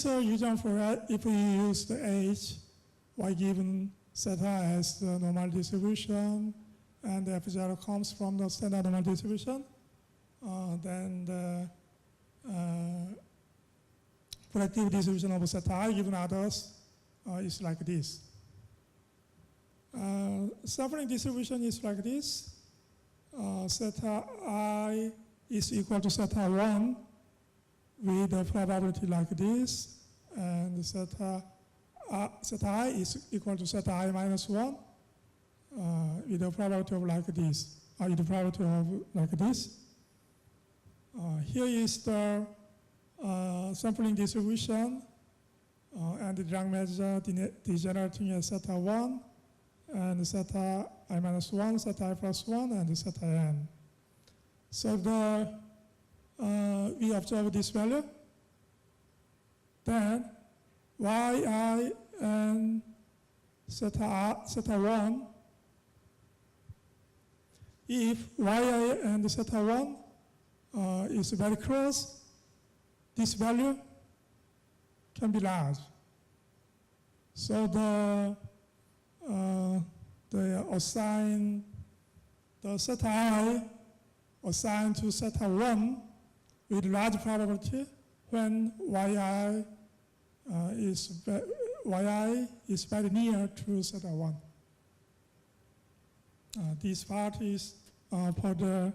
is a example if we use the H, y given zeta as the normal distribution, and F0 comes from the standard normal distribution, then the predictive distribution of zeta I given others is like this. Sampling distribution is like this. Zeta I is equal to zeta 1 with a probability like this, and zeta I is equal to zeta I minus 1 with a probability of like this, with a probability of like this. Here is the sampling distribution and the Dirac measure degenerating at zeta 1 and zeta I minus 1, zeta I plus 1, and zeta n. So we observe this value. Then yi and zeta 1, if yi and zeta 1 is very close, this value can be large. So the zeta I assigned to zeta 1 with large probability when yi is very near to zeta 1. This part is for the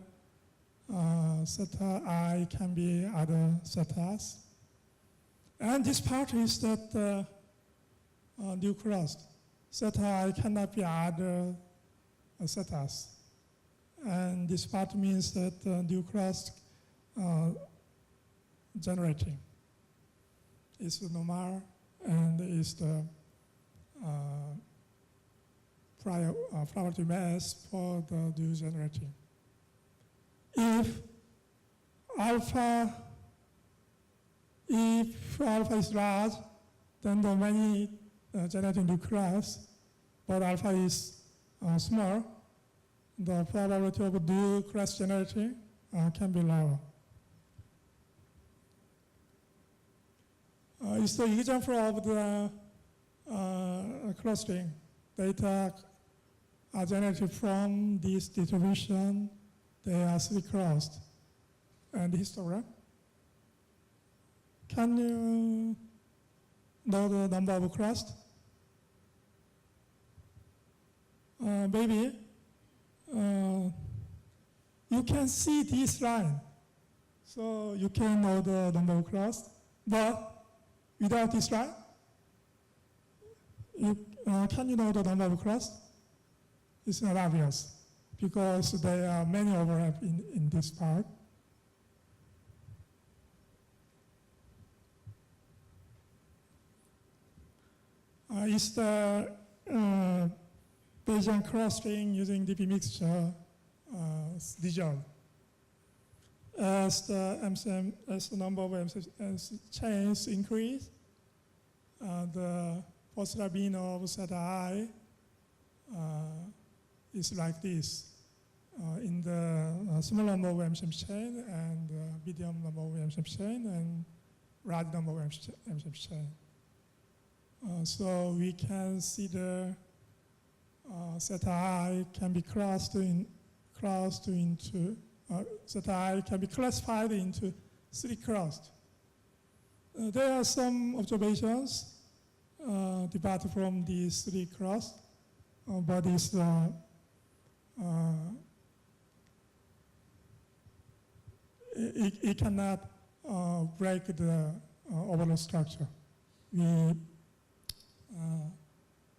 zeta I can be other zetas. And this part is that new crust. Zeta I cannot be other zetas. And this part means that new crust generating is the normal and is the probability mass for the new generating. If alpha is large, then the many generating new crust, but alpha is small, the probability of new crust generating can be lower. It's the example of the clustering. Data are generated from this distribution. They are three crossed. And histogram. Can you know the number of crust? Maybe you can see this line, so you can know the number of crust. But without this line, can you know the number of crust? It's not obvious because there are many overlap in this part. It's the Bayesian clustering using DP mixture result. As the number of MCM chains increase, the possible mean of zeta I is like this. In the small number of MCM chain and medium number of MCM chain and large number of MCM chain. So we can see the zeta I can be zeta I can be classified into three clusters. There are some observations departed from these three clusters, but it's it cannot break the overall structure.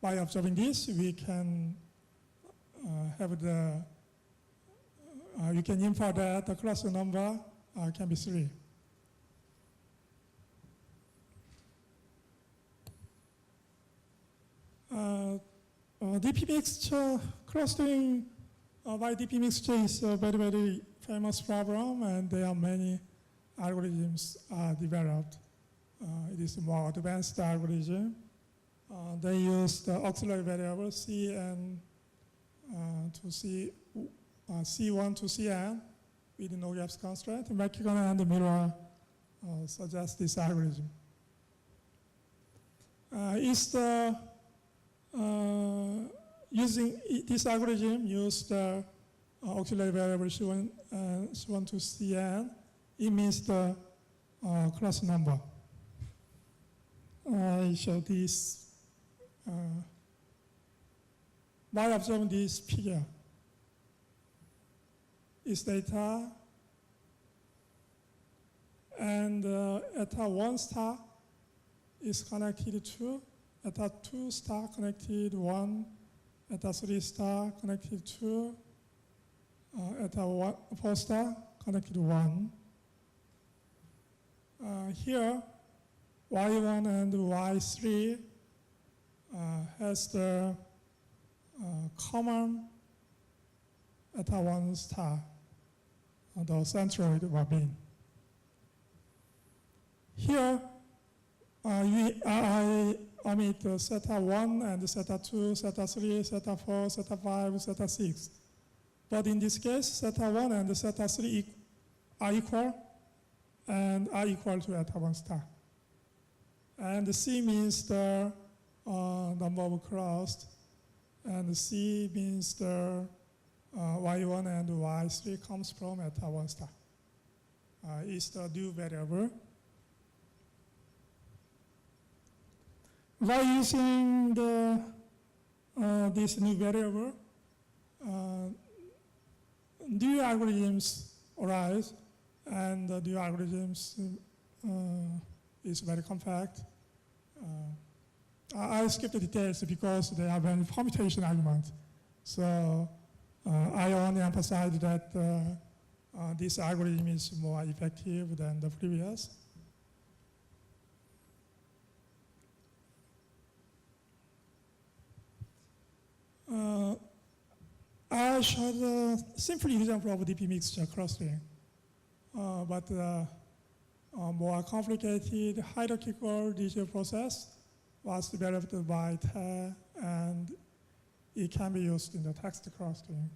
By observing this, we can have you can infer that the cluster number can be 3. DP mixture clustering by DP mixture is a very, very famous problem, and there are many algorithms developed. It is a more advanced algorithm. They use the auxiliary variable Cn to C1 to Cn with no gaps constraint. McKeown and Miller suggest this algorithm. is the using this algorithm use the auxiliary variable C1, C1 to Cn. It means the class number. I show this. By observing this figure, is data, and eta 1 star is connected to eta 2 star connected 1, eta 3 star connected to eta 4 star connected 1. Here, Y1 and Y3 has the common eta 1 star, the centroid will be. Here, I omit theta 1 and theta 2, theta 3, theta 4, theta 5, theta 6. But in this case, theta 1 and theta 3 are equal and are equal to eta 1 star. And C means the number of crossed, and C means the Y1 and Y3 comes from eta 1 star. Is the new variable. By using this new variable, new algorithms arise, and the new algorithms is very compact. I skipped the details because they are very permutation arguments. So I only emphasize that this algorithm is more effective than the previous. I showed a simple example of DP mixture clustering, but more complicated hierarchical digital process was developed by TE, and it can be used in the text clustering.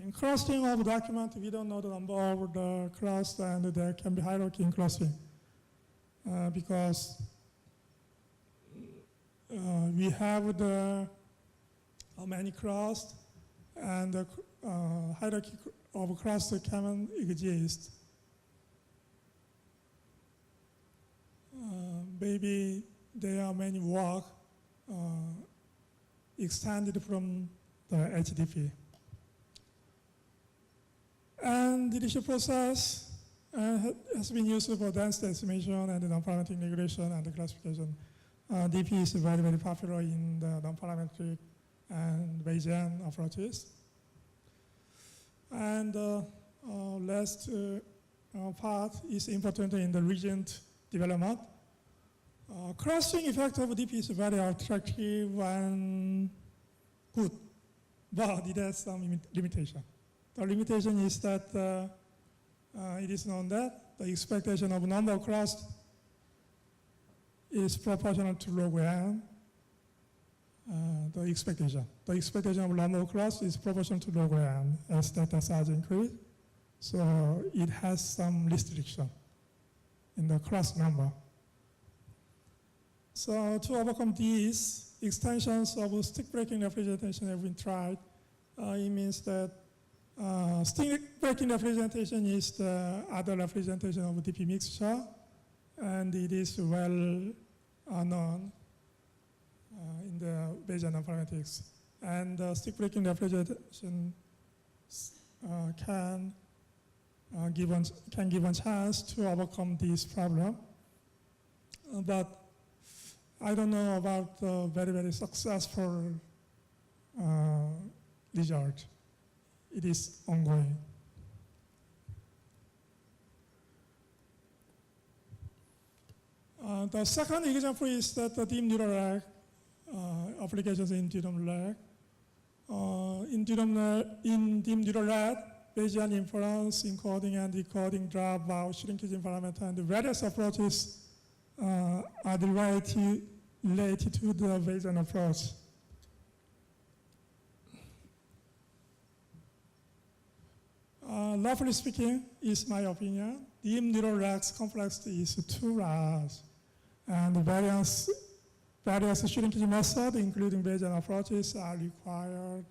In clustering of document, we don't know the number of the cluster, and there can be hierarchy in clustering because we have the many clusters, and the hierarchy of cluster can exist. Maybe there are many work extended from the HDP. And the digital process has been used for density estimation and non-parametric regression and classification. DP is very, very popular in the non-parametric and Bayesian approaches. And last part is important in the region development. Clustering effect of DP is very attractive and good, but it has some limitation. The limitation is that it is known that the expectation of number of clusters is proportional to log n. The expectation of number of clusters is proportional to log n as data size increase. So it has some restriction in the cluster number. So to overcome these, extensions of stick breaking representation have been tried. It means that stick breaking representation is the other representation of DP mixture, and it is well known in the Bayesian informatics. And stick breaking representation can give a chance to overcome this problem. But I don't know about the very, very successful result. It is ongoing. The second example is that the deep neural net applications in deep neural net. In deep neural net, Bayesian inference, encoding and decoding, dropout, shrinkage parameter, and the various approaches are related to the Bayesian approach. Roughly speaking, is my opinion, deep neural net's complexity is too large, and the variance various shrinkage methods, including Bayesian approaches, are required.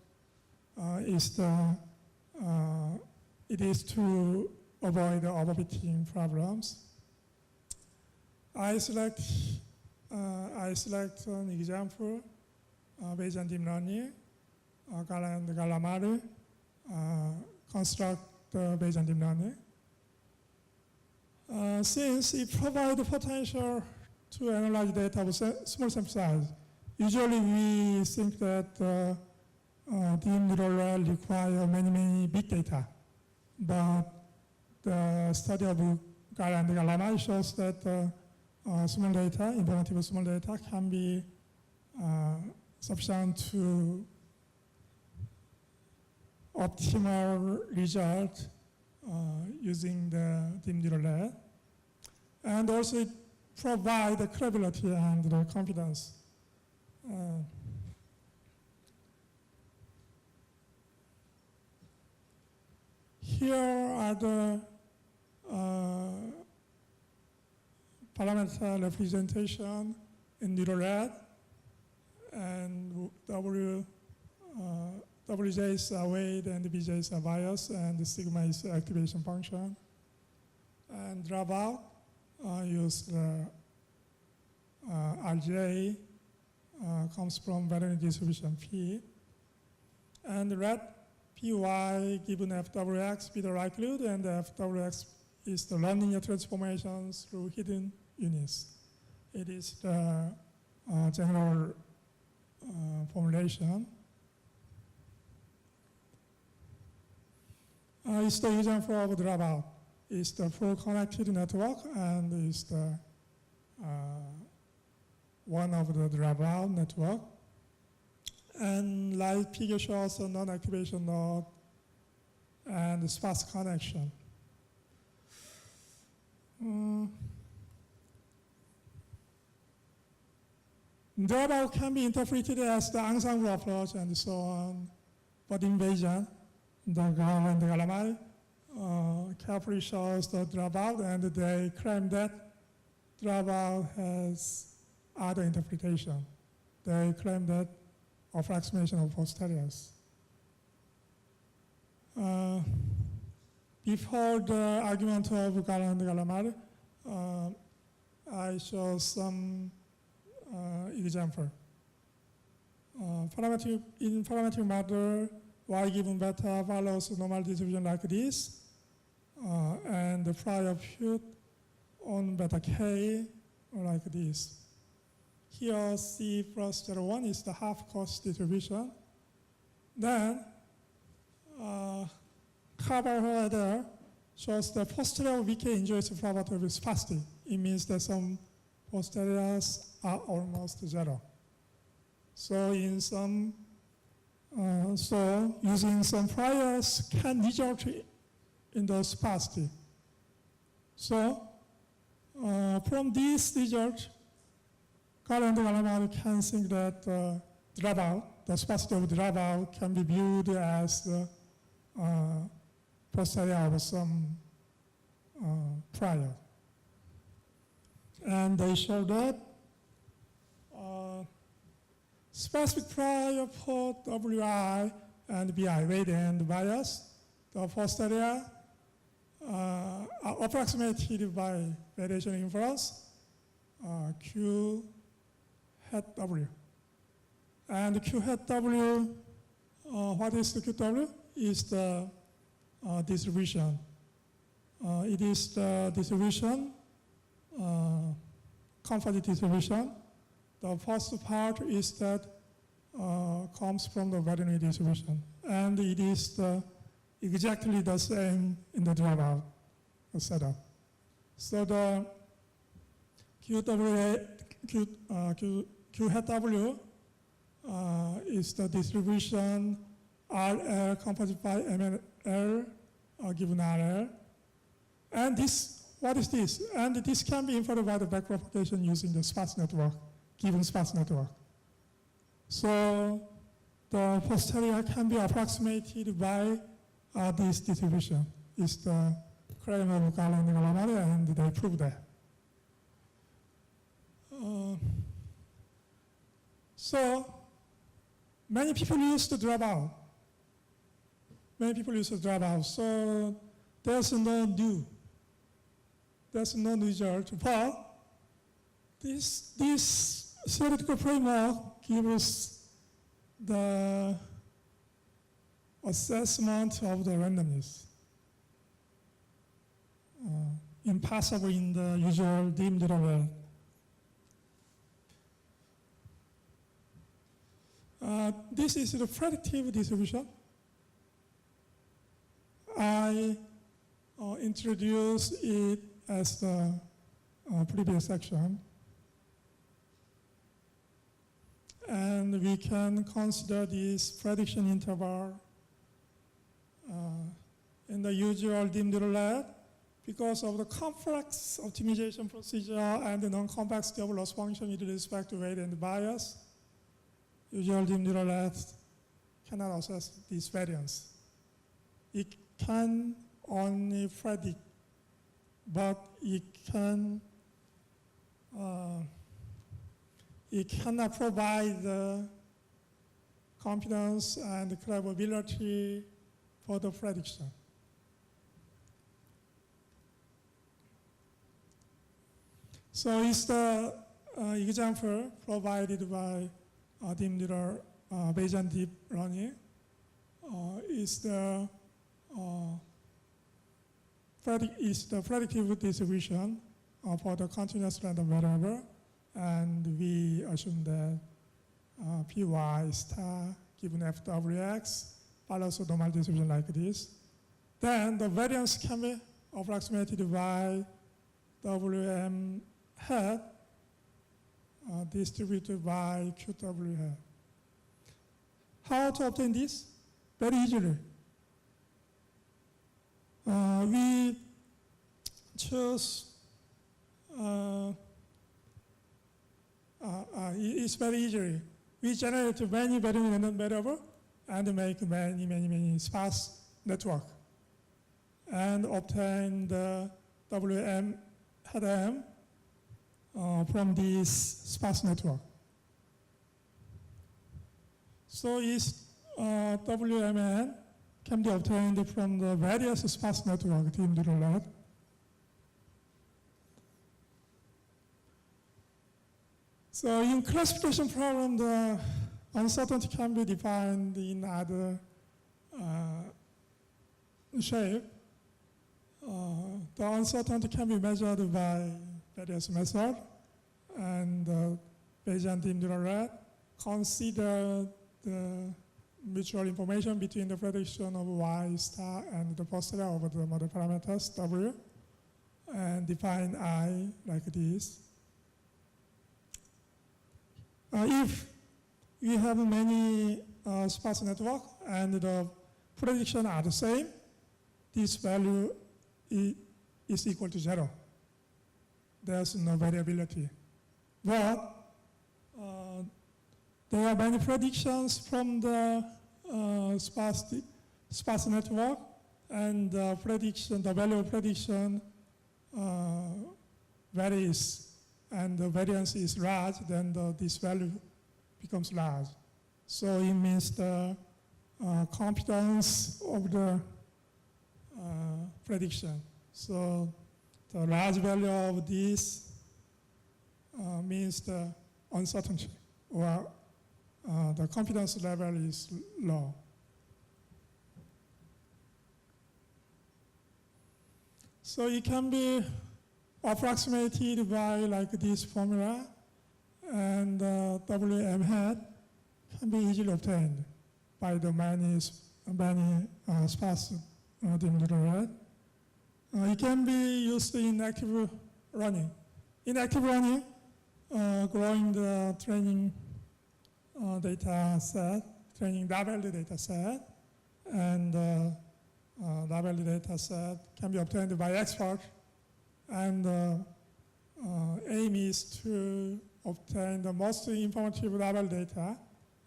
It is to avoid overfitting problems. I select an example, Bayesian deep learning, Gala and Ramada construct the Bayesian deep learning. Since it provides potential to analyze data with small sample size, usually we think that deep neural net require many big data. But the study of Gala and Ramada shows that small data, informative small data, can be sufficient to optimal result using the deep neural net. And also it provides the credibility and the confidence. Here are the parameter representation in neural net, and Wj is weight and Bj is bias, and sigma is activation function. And dropout use the Rj comes from variance distribution P. And red Py given Fwx be the likelihood, and Fwx is the nonlinear transformations through hidden units. It is the general formulation. It's the example of dropout. It's the full connected network, and it's the one of the dropout network. And light figure shows a non-activation node and sparse connection. Dropout can be interpreted as the ensemble approach and so on, but in Bayesian, the Gala and the Ramada carefully shows the dropout, and they claim that dropout has other interpretation. They claim that approximation of posteriors. Before the argument of Gala and Ramada, I show some example. In parametric model, y given beta follows normal distribution like this, and the prior put on beta k like this. Here C plus 0.1 is the half cost distribution. Then Carver shows the posterior VK enjoys the property of sparsity. It means that some posteriors are almost zero. So in some using some priors can result in the sparsity. So from this result, Gala and Ramada can think that dropout, the sparsity of dropout, can be viewed as the posterior of some prior. And they show that specific prior for Wi and Bi, weight and bias, the posterior are approximated by variation inference, Q hat W. And Q hat W, what is the QW? Is the distribution. It is the distribution, composite distribution. The first part is that comes from the variance distribution. And it is exactly the same in the dropout setup. So the Q hat W is the distribution RL composite by ML given RL. And this, what is this? And this can be inferred by the backpropagation using the sparse network, given sparse network. So the posterior can be approximated by this distribution. It's the claim of Gala and Ramada, and they prove that. So many people used to drop out. So there's no new result. But this theoretical framework gives the assessment of the randomness. Impossible in the usual deemed way. This is the predictive distribution. I introduced it as the previous section. And we can consider this prediction interval in the usual deemed roulette because of the complex optimization procedure and the non-convex double loss function with respect to weight and bias. Usual deemed roulette cannot assess this variance. It can only predict, but it cannot provide the confidence and credibility for the prediction. So it's the example provided by deep neural Bayesian deep learning. Is the predictive distribution for the continuous random variable, and we assume that py star given fwx follows a normal distribution like this. Then the variance can be approximated by wm hat distributed by qw hat. How to obtain this? Very easily. We choose, it's very easy. We generate many random variables and make many sparse network and obtain the WM hat M from this sparse network. So is WMN can be obtained from the various sparse network deemed roulette. So in classification problem, the uncertainty can be defined in other shape. The uncertainty can be measured by various methods, and Bayesian deemed roulette consider the mutual information between the prediction of y star and the posterior over the model parameters w, and define I like this. If we have many sparse network and the prediction are the same, this value is equal to 0. There's no variability. But there are many predictions from the sparse network, and the value of prediction varies, and the variance is large, then this value becomes large. So it means the confidence of the prediction. So the large value of this means the uncertainty, or the confidence level is low. So it can be approximated by like this formula, and WM hat can be easily obtained by the many sparse deemed roulette. It can be used in active running. In active running, growing the training data set, training doubled data set, and doubled data set can be obtained by expert, and aim is to obtain the most informative double data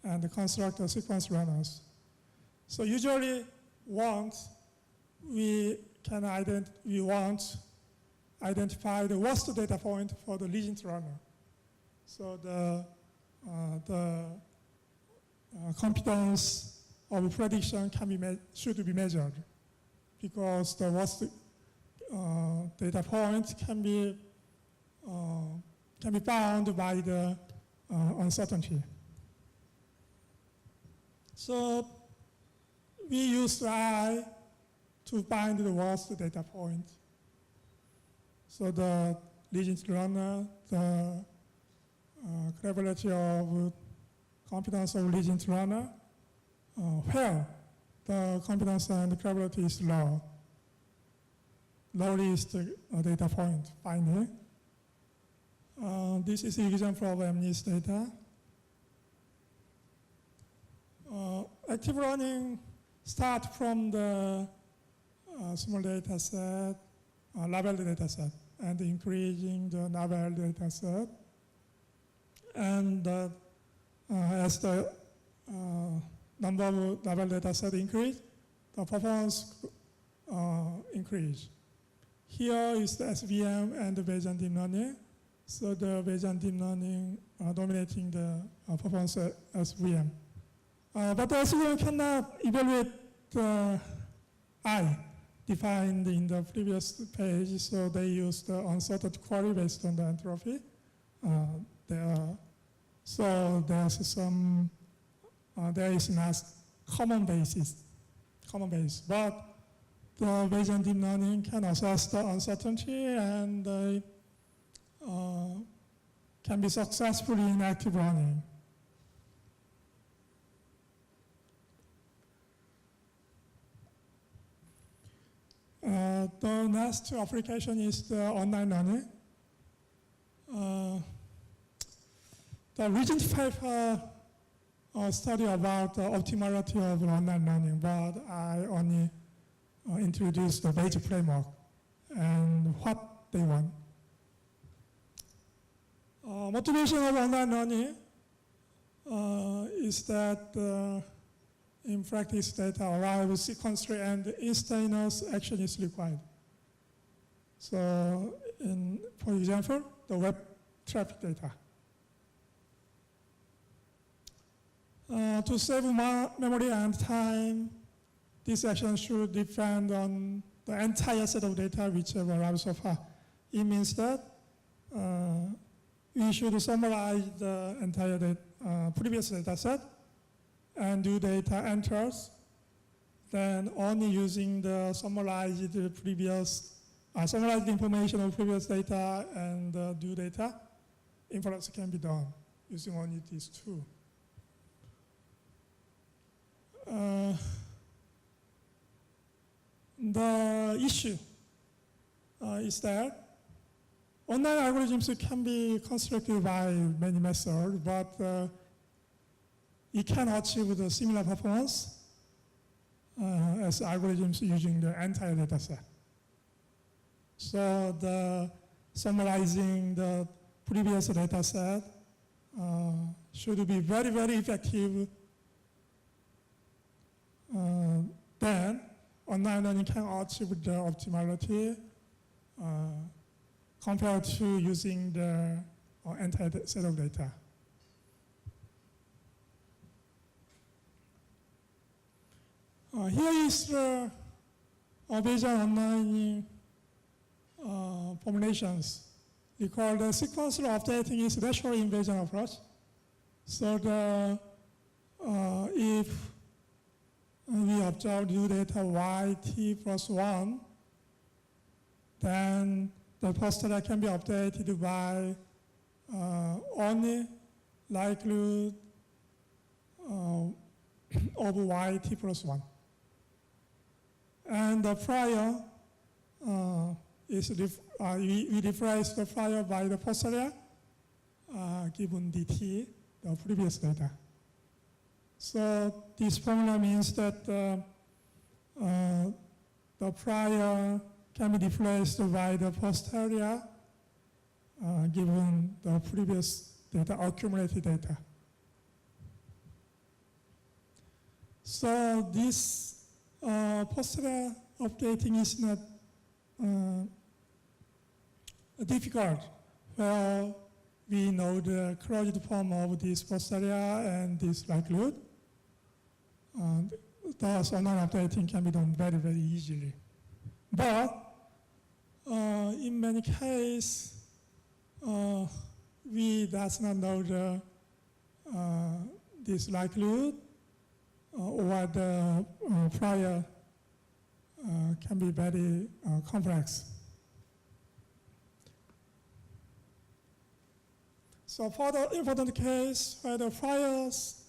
and construct a sequence runners. So usually we want identify the worst data point for the legend runner. So the the competence of prediction should be measured, because the worst data point can be found by the uncertainty. So we use I to find the worst data point. So the legend runner, the probability of competence of legend runner, where the competence and probability is low. Low is the data point finding. This is an example of MNIST data. Active learning starts from the small data set, labeled data set, and increasing the labeled data set. And as the number of labeled data set increase, the performance increase. Here is the SVM and the Bayesian deep learning. So the Bayesian deep learning dominating the performance SVM. But the SVM cannot evaluate the I defined in the previous page, so they use the uncertain query based on the entropy. So there is not common base, but the Bayesian deep learning can assess the uncertainty and can be successful in active learning. The next application is the online learning. The recent paper study about the optimality of online learning, but I only introduced the Bayesian framework and what they want. Motivation of online learning is that in practice data arrives sequence tree and instantaneous action is required. So for example, the web traffic data. To save memory and time, this action should depend on the entire set of data which have arrived so far. It means that we should summarize the entire previous data set and do data enters, then only using the summarized information of previous data and do data, inference can be done using only these two. The issue is that online algorithms can be constructed by many methods, but it can achieve the similar performance as algorithms using the entire data set. So the summarizing the previous data set should be very, very effective. Then online learning can achieve the optimality compared to using the entire set of data. Here is the Bayesian online formulations. We call the sequential updating is rational invasion approach. So if we observe new data yt plus 1, then the postera can be updated by only likelihood of yt plus 1. And the prior is, we replace the prior by the postera given dt, the previous data. So this formula means that the prior can be replaced by the posterior given the previous data, accumulated data. So this posterior updating is not difficult. Well, we know the closed form of this posterior and this likelihood. Thus, unknown updating can be done very, very easily. But in many cases, we does not know this likelihood or the prior can be very complex. So for the important case where the priors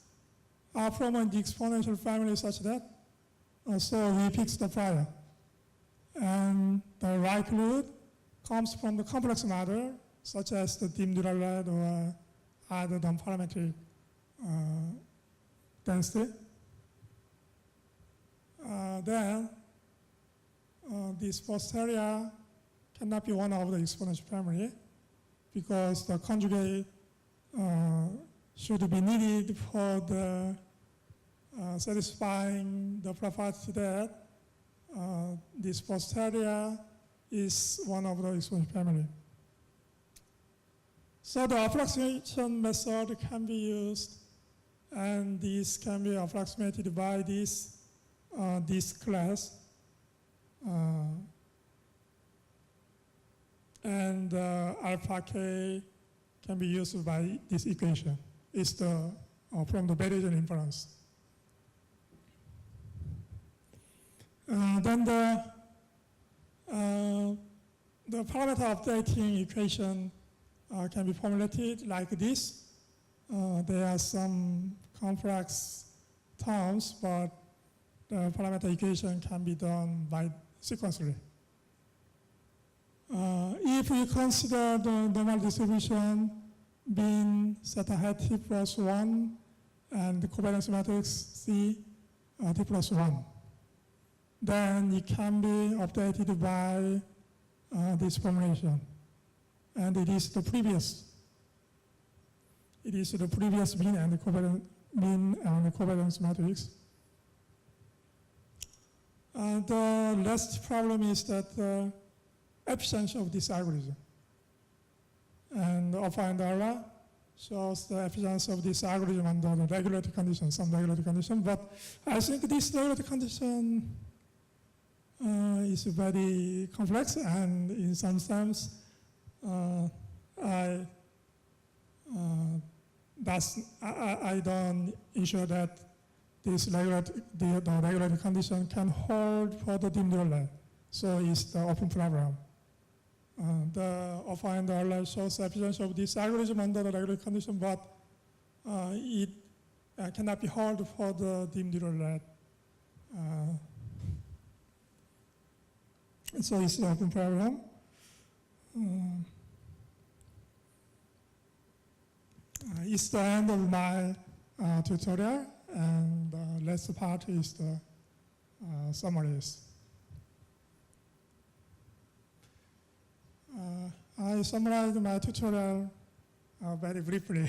are from the exponential family such that, so we fix the prior. And the likelihood comes from the complex matter, such as the dim dirichlet or other non-parametric density. Then this posterior cannot be one of the exponential family because the conjugate should be needed for the satisfying the property that this posterior is one of the exponential family. So the approximation method can be used, and this can be approximated by this class. And alpha k can be used by this equation. It's from the Bayesian inference. Then the parameter updating equation can be formulated like this. There are some complex terms, but the parameter equation can be done by sequentially. If we consider the normal distribution being zeta hat t plus 1 and the covariance matrix C t plus 1, then it can be updated by this formulation. And it is the previous. It is the previous mean and the covariance matrix. The last problem is that the efficiency of this algorithm. And alpha and Rla shows the efficiency of this algorithm under the regulatory condition, some regulatory condition. But I think this regulatory condition is very complex, and in some sense, I don't ensure that this the regulatory condition can hold for the dim dirichlet. So it's the open problem. The alpha and Rla shows the efficiency of this algorithm under the regulatory condition, but it cannot be held for the dim dirichlet. So it's the open problem. It's the end of my tutorial, and the last part is the summaries. I summarized my tutorial very briefly.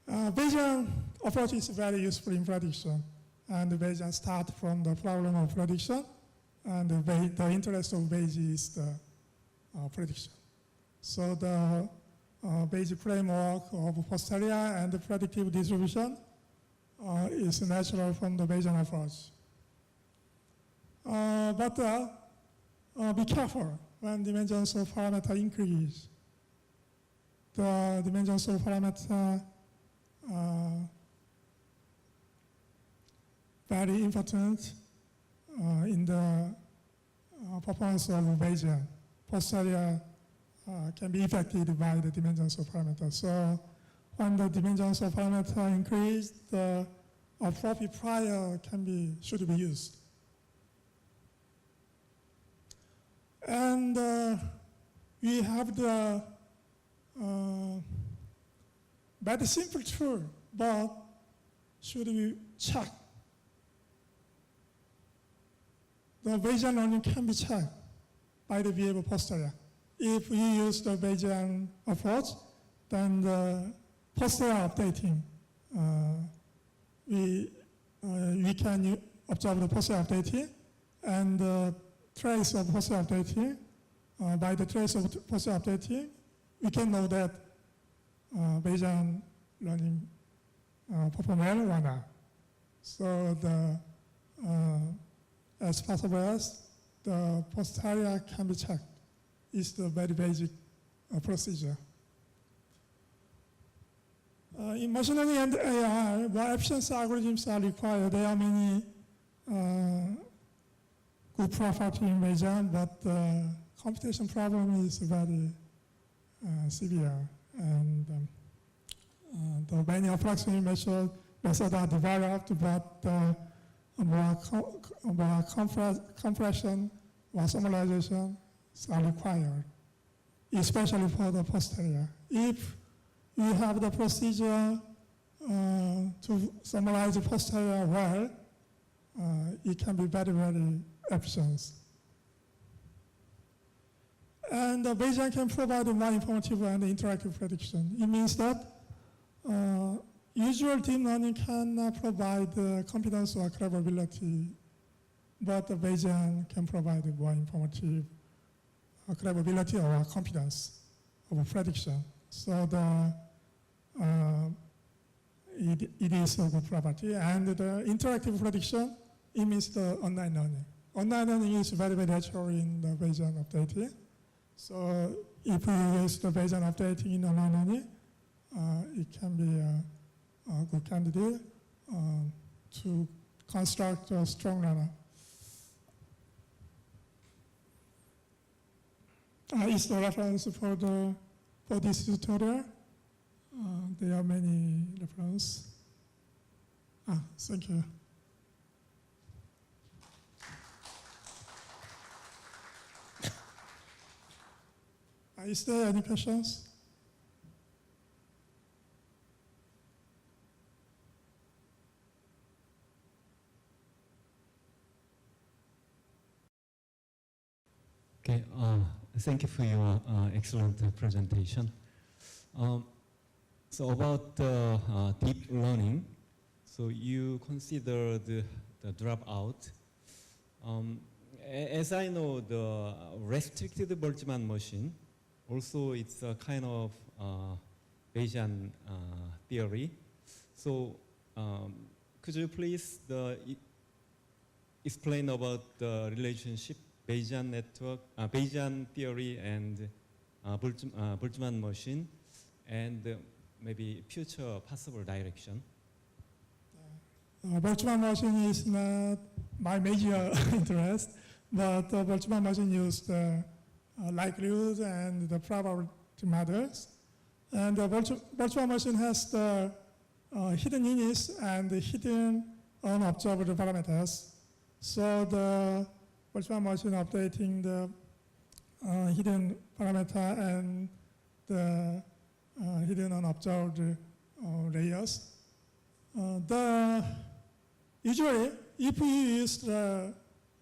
Bayesian approach is very useful in prediction, and Bayesian starts from the problem of prediction, and the interest of Bayesian is the prediction. So the Bayesian framework of posterior and the predictive distribution is natural from the Bayesian approach. But be careful when dimensions of parameter increase. The dimensions of parameter very important in the performance of Bayesian. Posterior can be affected by the dimensions of parameter. So when the dimensions of parameter increase, the appropriate prior should be used. And we have the very simple tool, but should we check? The Bayesian learning can be checked by the behavior posterior. If we use the Bayesian approach, then the posterior updating, we can observe the posterior updating, and the trace of posterior updating. By the trace of posterior updating, we can know that Bayesian learning perform well or not. So as possible as the posterior can be checked is the very basic procedure. In machine learning and AI, more efficiency algorithms are required. There are many good properties in Bayesian, but the computation problem is very severe. And the many approximation methods are developed, but more compression or summarization are required, especially for the posterior. If you have the procedure to summarize the posterior well, it can be very, very efficient. And Bayesian can provide more informative and interactive prediction. It means that usual deep learning cannot provide confidence or credibility, but Bayesian can provide more informative credibility or confidence of prediction. So it is a good property. And the interactive prediction, it means the online learning. Online learning is very, very natural in the Bayesian updating. So if we use the Bayesian updating in online learning, it can be a good candidate to construct a strong learner. Is the reference for this tutorial. There are many references. Thank you. Is there any questions? Okay, thank you for your excellent presentation. So about deep learning, so you consider the dropout. As I know, the restricted Boltzmann machine, also it's a kind of Bayesian theory. So could you please explain about the relationship Bayesian network, Bayesian theory and Boltzmann machine, and maybe future possible direction? Boltzmann machine is not my major interest, but Boltzmann machine used likelihood and the probability models. And the Boltzmann machine has the hidden units and the hidden unobserved parameters. So the Boltzmann machine updating the hidden parameter and the hidden unobserved layers. Usually, if you use the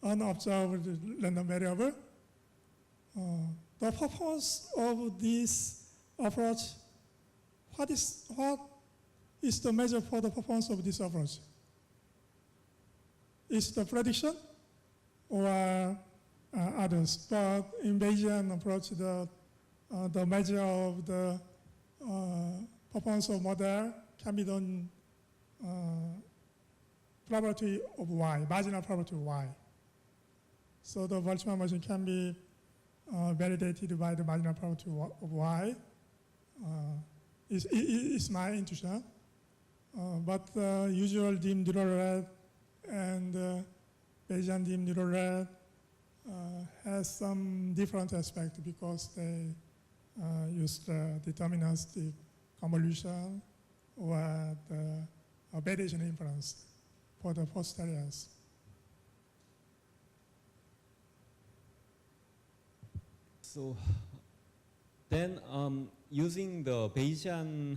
unobserved random variable, the purpose of this approach, what is the measure for the performance of this approach? Is the prediction or others? But in Bayesian approach, the measure of the performance of model can be done probability of y, marginal probability of y. So the Boltzmann machine can be validated by the marginal probability of y. Is my intuition. But usual deep neural net and Bayesian deep neural net has some different aspect because they use the deterministic convolution or the Bayesian inference for the posteriors. So then using the Bayesian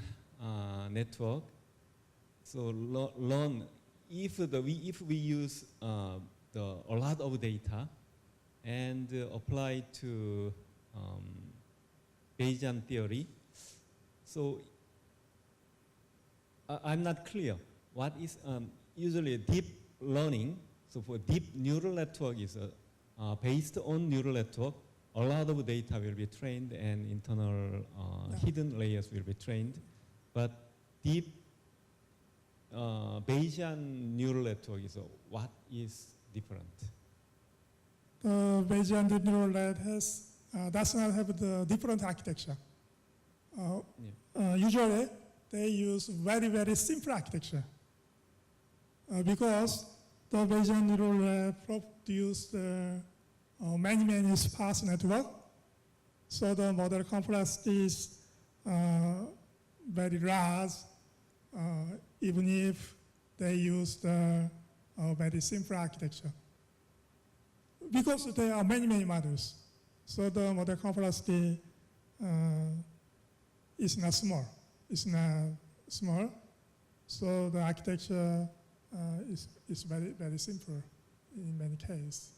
network, so learn if we use a lot of data and apply to Bayesian theory. So I'm not clear. What is usually deep learning? So for deep neural network is based on neural network, a lot of data will be trained and internal hidden layers will be trained. But deep Bayesian neural network is what is different? The Bayesian deep neural net does not have the different architecture. Usually, they use very, very simple architecture because the Bayesian neural net produce many, many sparse network. So the model complexity is very large, even if they use the very simple architecture. Because there are many, many models, so the model complexity is not small. It's not small, so the architecture is very, very simple in many cases.